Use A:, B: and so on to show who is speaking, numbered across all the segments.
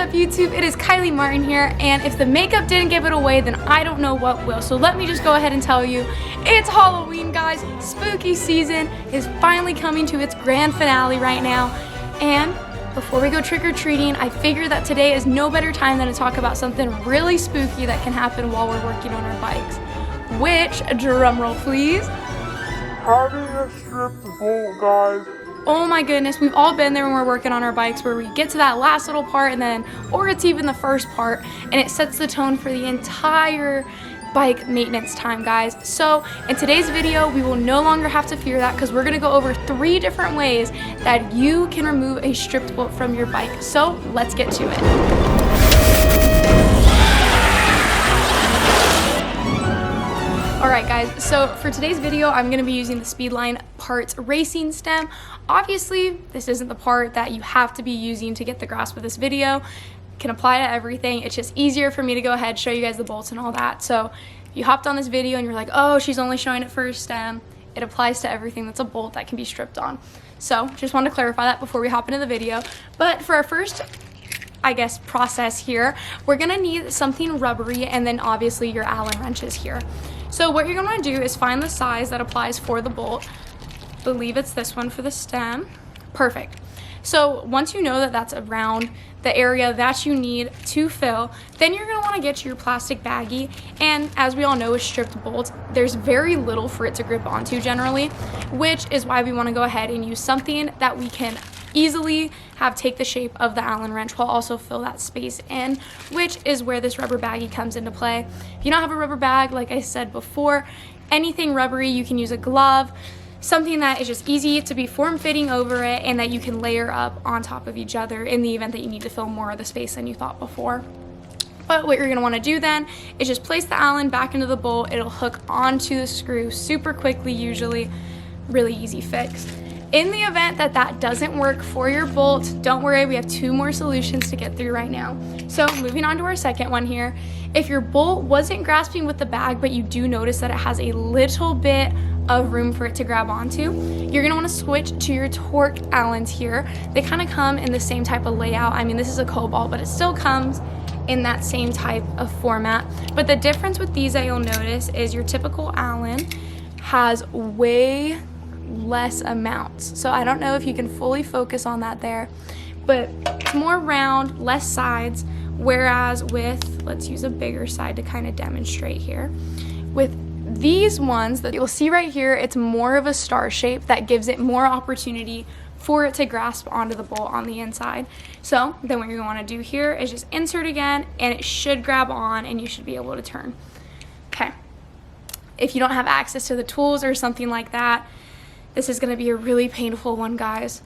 A: up, YouTube? It is Kylie Martin here, and if the makeup didn't give it away, then I don't know what will. So let me just go ahead and tell you, it's Halloween, guys. Spooky season is finally coming to its grand finale right now. And before we go trick-or-treating, I figured that today is no better time than to talk about something really spooky that can happen while we're working on our bikes. Which, drum roll please,
B: having a stripped bolt, guys.
A: Oh my goodness, we've all been there when we're working on our bikes where we get to that last little part and then, or it's even the first part, and it sets the tone for the entire bike maintenance time, guys. So in today's video, we will no longer have to fear that because we're gonna go over 3 different ways that you can remove a stripped bolt from your bike. So let's get to it. Alright guys, so for today's video, I'm going to be using the Speedline Parts Racing Stem. Obviously, this isn't the part that you have to be using to get the grasp of this video. It can apply to everything. It's just easier for me to go ahead, show you guys the bolts and all that. So if you hopped on this video and you're like, oh, she's only showing it for a stem, it applies to everything that's a bolt that can be stripped on. So just wanted to clarify that before we hop into the video. But for our first, I guess, process here, we're going to need something rubbery and then obviously your Allen wrenches here. So what you're going to want to do is find the size that applies for the bolt. I believe it's this one for the stem. Perfect. So once you know that that's around the area that you need to fill, then you're going to want to get your plastic baggie. And as we all know with stripped bolts, there's very little for it to grip onto generally, which is why we want to go ahead and use something that we can easily have take the shape of the Allen wrench while also fill that space in, which is where this rubber baggie comes into play. If you don't have a rubber bag, like I said before, anything rubbery, you can use a glove, something that is just easy to be form-fitting over it and that you can layer up on top of each other in the event that you need to fill more of the space than you thought before. But what you're going to want to do then is just place the Allen back into the bolt. It'll hook onto the screw super quickly, usually. Really easy fix. In the event that that doesn't work for your bolt, don't worry, we have 2 more solutions to get through right now. So moving on to our second one here, if your bolt wasn't grasping with the bag, but you do notice that it has a little bit of room for it to grab onto, you're gonna wanna switch to your torque Allens here. They kind of come in the same type of layout. I mean, this is a cobalt, but it still comes in that same type of format. But the difference with these that you'll notice is your typical Allen has way less amounts. So I don't know if you can fully focus on that there, but it's more round, less sides, whereas with, let's use a bigger side to kind of demonstrate here. With these ones that you'll see right here, it's more of a star shape that gives it more opportunity for it to grasp onto the bolt on the inside. So then what you're going to want to do here is just insert again, and it should grab on and you should be able to turn. Okay. If you don't have access to the tools or something like that, this is going to be a really painful one, guys.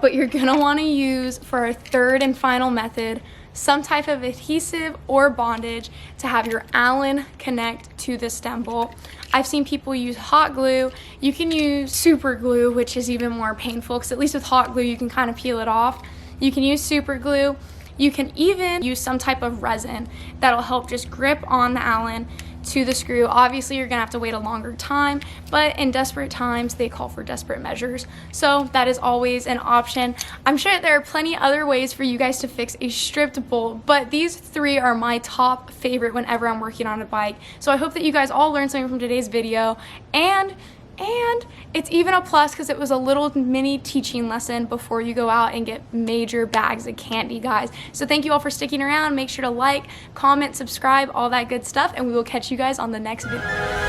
A: But you're going to want to use, for our third and final method, some type of adhesive or bondage to have your Allen connect to the stem bolt. I've seen people use hot glue. You can use super glue, which is even more painful because at least with hot glue you can kind of peel it off. You can use super glue. You can even use some type of resin that'll help just grip on the Allen to the screw. Obviously you're gonna have to wait a longer time, but in desperate times they call for desperate measures, so that is always an option. I'm sure there are plenty other ways for you guys to fix a stripped bolt, but these 3 are my top favorite whenever I'm working on a bike. So I hope that you guys all learned something from today's video, and it's even a plus because it was a little mini teaching lesson before you go out and get major bags of candy, guys. So thank you all for sticking around. Make sure to like, comment, subscribe, all that good stuff, and we will catch you guys on the next video.